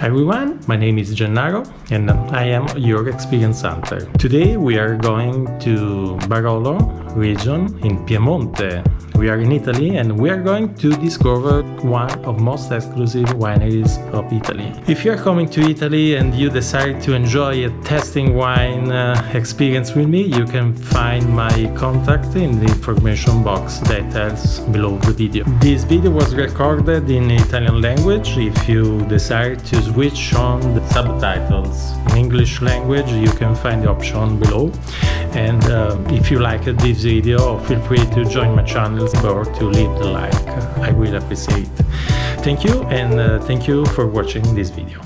Hi everyone, my name is Gennaro and I am your experience hunter. Today we are going to Barolo region in Piemonte. We are in Italy and we are going to discover one of most exclusive wineries of Italy. If you are coming to Italy and you decide to enjoy a tasting wine experience with me, you can find my contact in the information box that tells below the video. This video was recorded in Italian language. If you decide to switch on the subtitles in English language, you can find the option below. And if you liked this video, feel free to join my channel or to leave the like. I will appreciate. Thank you, and thank you for watching this video.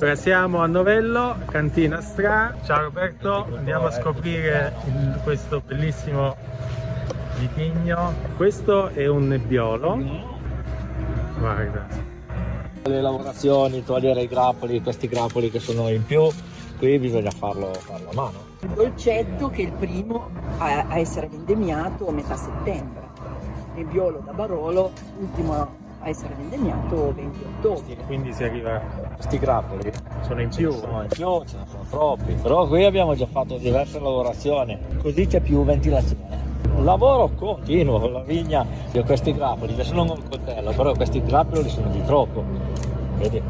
Ora siamo a Novello, Cantina Stra. Ciao Roberto, andiamo a scoprire questo bellissimo vitigno. Questo è un nebbiolo. Guarda. Le lavorazioni, togliere i grappoli, questi grappoli che sono in più, qui bisogna farlo a mano. Il dolcetto che è il primo a essere vendemmiato a metà settembre. Nebbiolo da Barolo, ultimo a essere vendemmiato 20 ottobre. Quindi si arriva. Questi grappoli Sono in più. ce ne sono troppi, però qui abbiamo già fatto diverse lavorazioni, così c'è più ventilazione. Un lavoro continuo con la vigna. Io questi grappoli, adesso non ho il coltello, però questi grappoli sono di troppo, vedi?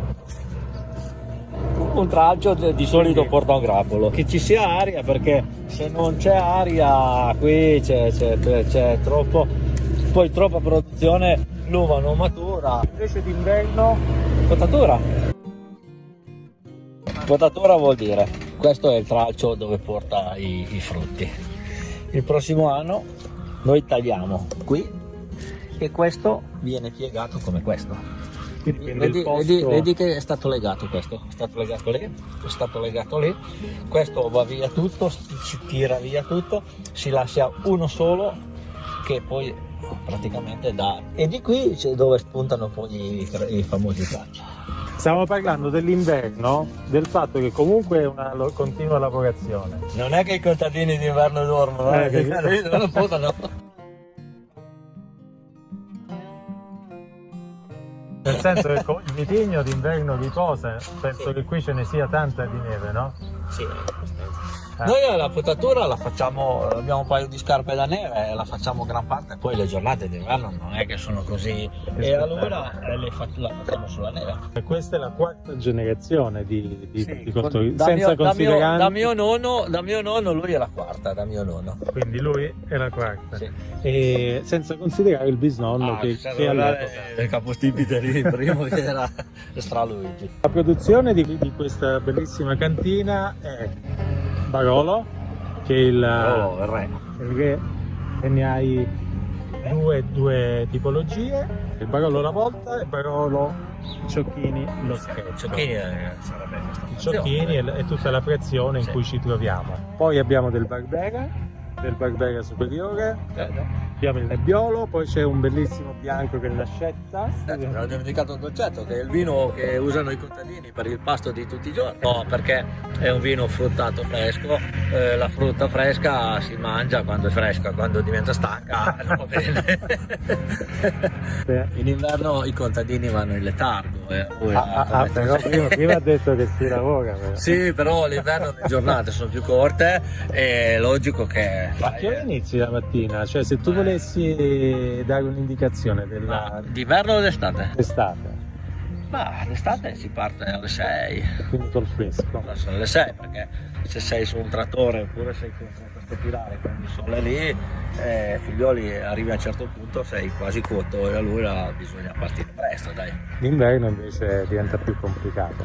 Un tralcio di solito porta un grappolo, che ci sia aria, perché se non c'è aria qui c'è troppo, poi troppa produzione, l'uva non matura. Invece d'inverno, Potatura. Potatura vuol dire, questo è il tralcio dove porta i frutti. Il prossimo anno noi tagliamo qui e questo viene piegato come questo. Vedi che è stato legato questo, è stato legato lì, è stato legato lì, questo va via tutto, si tira via tutto, si lascia uno solo che poi praticamente dà, e di qui c'è dove spuntano poi i famosi tralci. stiamo parlando dell'inverno, del fatto che comunque è una continua lavorazione. Non è che i contadini d'inverno dormono, non posano. Nel senso che il vitigno d'inverno riposa, penso che qui ce ne sia tanta di neve, no? Sì, noi la potatura la facciamo, abbiamo un paio di scarpe da neve, la facciamo gran parte, poi le giornate d'inverno non è che sono così, e allora la facciamo sulla neve. E questa è la quarta generazione di cottori, Da senza considerare... da mio nonno, lui è la quarta, da mio nonno. Quindi lui è la quarta. Sì. E senza considerare il bisnonno che all'epoca... il capostipite lì, il primo che era Straluigi. La produzione di questa bellissima cantina è Barolo, che è il re, e ne hai due tipologie, il Barolo alla volta e il Barolo Ciocchini lo scherzo. Ciocchini sarebbe questa Il Ciocchini è tutta la frazione in cui ci troviamo. Poi abbiamo del Barbera superiore, abbiamo il Nebbiolo, poi c'è un bellissimo bianco che è l'Ascetta. Mi ho dimenticato il dolcetto, che è il vino che usano i contadini per il pasto di tutti i giorni. No, perché è un vino fruttato fresco, la frutta fresca si mangia quando è fresca, quando diventa stanca non va bene. In inverno i contadini vanno in letargo. Però prima ha detto che si lavora. Però. Sì, però l'inverno le giornate sono più corte, è logico che... Ma che ora inizi la mattina? Cioè, se tu volessi dare un'indicazione d'inverno o d'estate? d'estate, Ma d'estate si parte alle 6. quindi col fresco. Sono le 6, perché se sei su un trattore oppure sei con questo pilare con il sole lì, figlioli, arrivi a un certo punto sei quasi cotto e allora bisogna partire presto, dai. D'inverno invece diventa più complicato.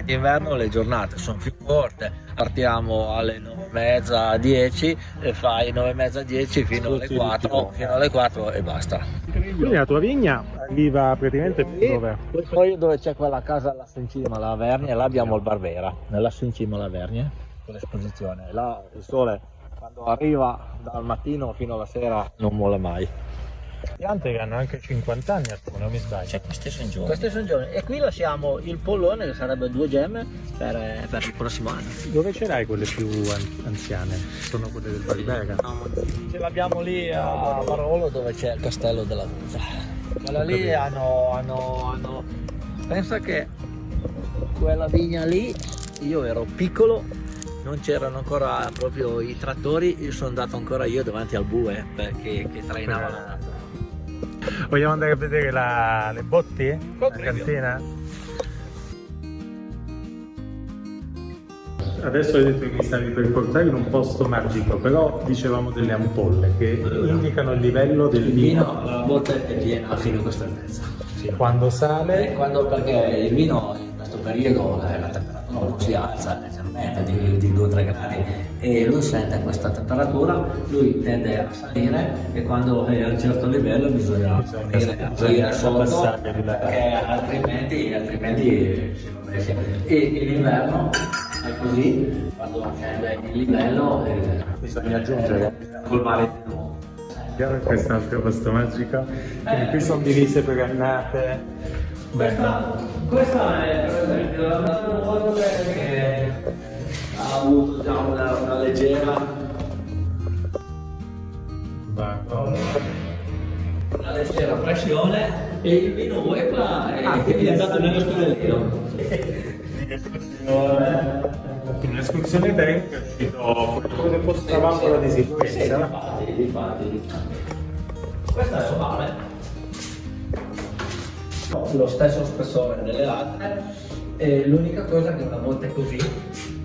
D'inverno le giornate sono più corte, partiamo alle 9:30, 10 e fai 9:30, 10 fino alle 4 e basta. Quindi la tua vigna arriva praticamente dove? Poi dove c'è quella casa lassù in cima alla Vergne, là abbiamo il Barbera, lassù in cima alla Vergne, con l'esposizione. Là il sole quando arriva dal mattino fino alla sera non muore mai. Piante che hanno anche 50 anni alcune, non mi sbaglio. Cioè, queste sono giovani. Queste sono giovani. E qui lasciamo il pollone, che sarebbe 2 gemme, per il prossimo anno. Dove ce l'hai quelle più anziane? Sono quelle del Barbera? Ce l'abbiamo lì a Barolo, dove c'è il castello della Musa. Quella lì hanno... Pensa che quella vigna lì, io ero piccolo, non c'erano ancora proprio i trattori, io sono andato ancora io davanti al bue che trainava la natura. Vogliamo andare a vedere le botti? La cantina? Adesso hai detto che mi stavi per portare in un posto magico, però dicevamo delle ampolle che indicano il livello del Il vino. vino, la botte è piena fino a questa altezza. Quando sale, Perché il vino in questo periodo la temperatura non si alza leggermente di 2-3 gradi e lui sente questa temperatura, lui tende a salire e quando è a un certo livello bisogna aprire sotto perché altrimenti si rovescia. E in inverno è così, quando scende il livello bisogna aggiungere colmare di nuovo. questo è un altro posto magico. Quindi qui sono divise per annate. Questa è per esempio la moto che ha avuto già una leggera pressione e il vino Uepa è andato nello scudellino. Un'escursione tecnica è uscito come se fosse una valvola di sicurezza. Infatti. Questa è ovale, lo stesso spessore delle altre, l'unica cosa che una volta è così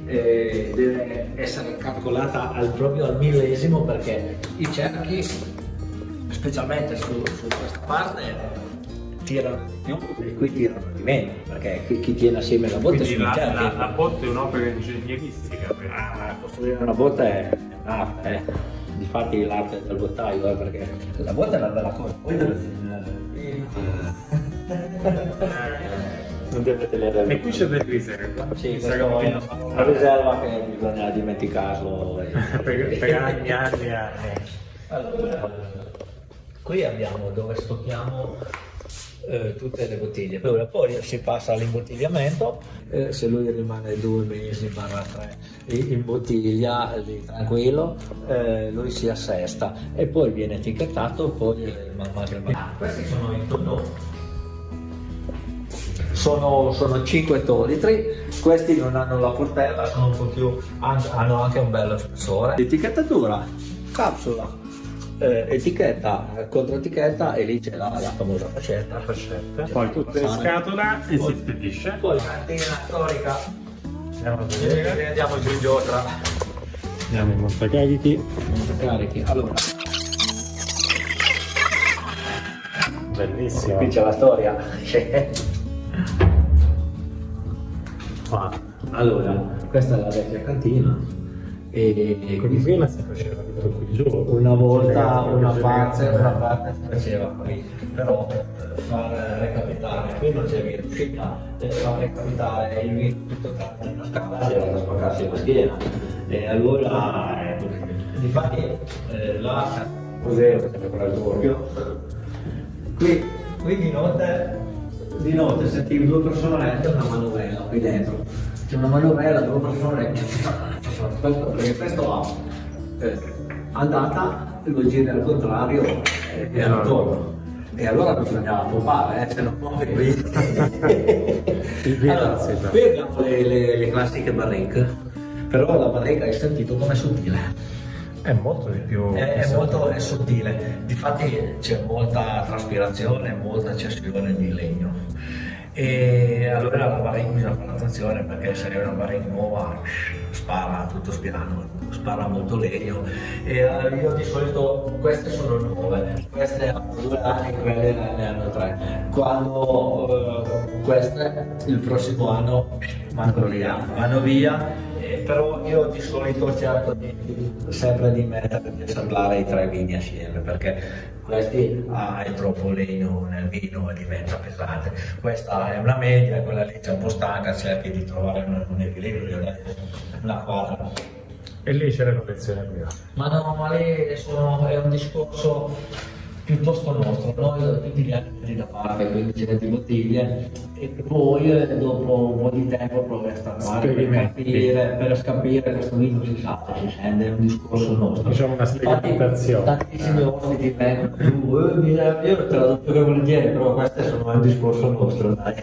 deve essere calcolata proprio al millesimo, perché i cerchi, specialmente su questa parte, tirano di più e qui tirano di meno, perché chi tiene assieme la botte Quindi sono i cerchi. la botte è un'opera ingegneristica. Costruire una botte è un'arte, difatti l'arte del bottaio, perché la botte è una bella cosa, poi deve non deve tenere. E qui c'è del riserva. Sì, una riserva che bisogna dimenticarlo. per anni. Allora, qui abbiamo dove stocchiamo tutte le bottiglie, poi si passa all'imbottigliamento, se lui rimane 2 mesi barra 3 in bottiglia lì, tranquillo, lui si assesta e poi viene etichettato, poi man mano. Questi sono i tonneau, sono 5 ettolitri, questi non hanno la portella, sono un po' più, hanno anche un bello spessore. Etichettatura, capsula, etichetta, controetichetta, e lì c'è la famosa fascetta. Poi tutte le scatola e si spedisce. Poi cantina storica. Andiamo giù in giostra. Andiamo in montacarichi. Carichi. Allora, Bellissimo. qui c'è la storia. Allora, questa è la vecchia cantina. E Come prima si faceva qui giù. una volta una parte si faceva qui, però far recapitare, qui non c'è via d'uscita, far recapitare il vino tutto tranne una scala c'era da spaccarsi la schiena, e allora difatti là museo che c'è ancora il doppio, qui di notte sentivi 2 persone e una manovella qui dentro, c'è una manovella, 2 persone perché questo ha andata, lo giri al contrario e al ritorno, e allora bisognava pompare, se non pompi qui. Allora, qui abbiamo le classiche barrique, però la barrica è sentito come sottile. È molto di più. È sottile, difatti c'è molta traspirazione, molta cessione di legno. E allora la barrique bisogna fare attenzione, perché se è una barrique nuova spara tutto spiano, spara molto legno, e io di solito queste sono nuove, queste hanno 2 anni, quelle ne hanno 3. Quando queste il prossimo anno vanno via, però io di solito cerco sempre di mettere, di assemblare i 3 vini assieme, perché questi hai troppo legno nel vino e diventa pesante. Questa è una media, quella lì c'è un po' stanca, cerchi di trovare un equilibrio, una quadra. E lì c'è la collezione prima. Ma no, ma lì è un discorso piuttosto nostro. Noi tutti gli anni metti da parte 15-20 bottiglie e poi dopo un po' di tempo provi a stappare per capire questo vino si sa, si scende, è un discorso nostro. Diciamo una sperimentazione. Tantissimi ospiti vengono giù, io te la do più che volentieri, però questo è un discorso nostro, dai.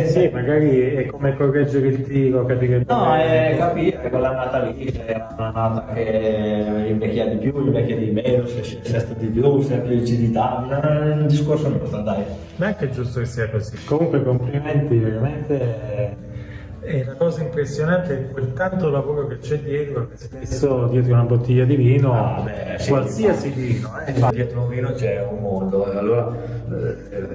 Sì, magari è come correggere il tiro, capire No, è capire con l'annata lì, se era un'annata che invecchia di più, invecchia di meno, se si assesta di più, se ha più acidità, è un discorso nostro, dai. Ma è anche giusto che sia così. Comunque complimenti, veramente è una cosa impressionante quel tanto lavoro che c'è dietro, che spesso dietro una bottiglia di vino, Sì, qualsiasi vino, dietro un vino c'è un mondo, e allora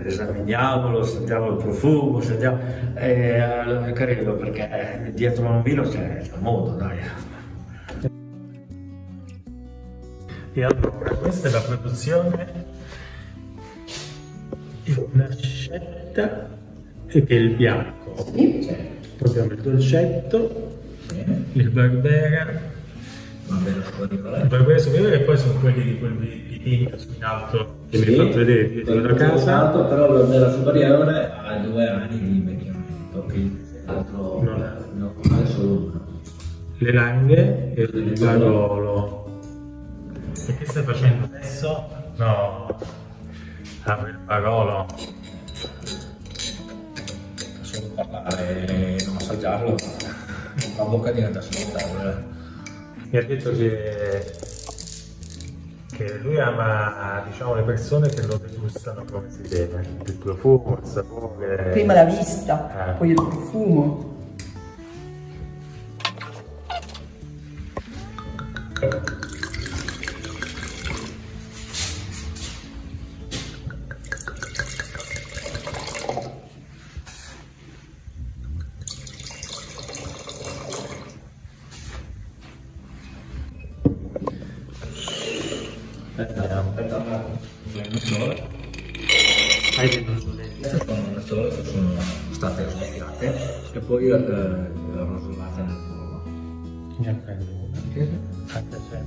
esaminiamolo, sentiamo il profumo, sentiamo, credo perché dietro un vino c'è un mondo, dai. E allora, questa è la produzione di una scetta che è il bianco. Poi abbiamo il dolcetto, il Barbera, il Barbera superiore e poi sono quelli di quel pitino su in alto che mi hai fatto vedere dietro la casa. Però il Barbera superiore ha 2 anni di invecchiamento, quindi l'altro non è solo uno. Le langhe e il Barolo. E che stai facendo adesso? No, apri il Barolo. Solo parlare e non assaggiarlo, la bocca diventa salutare. Mi ha detto che lui ama, diciamo, le persone che lo degustano come si deve, il profumo, il sapore. Prima la vista, poi il profumo. Hai delle sono state svegliate e poi rosolate nel forno. Ne prendo una. Anche se.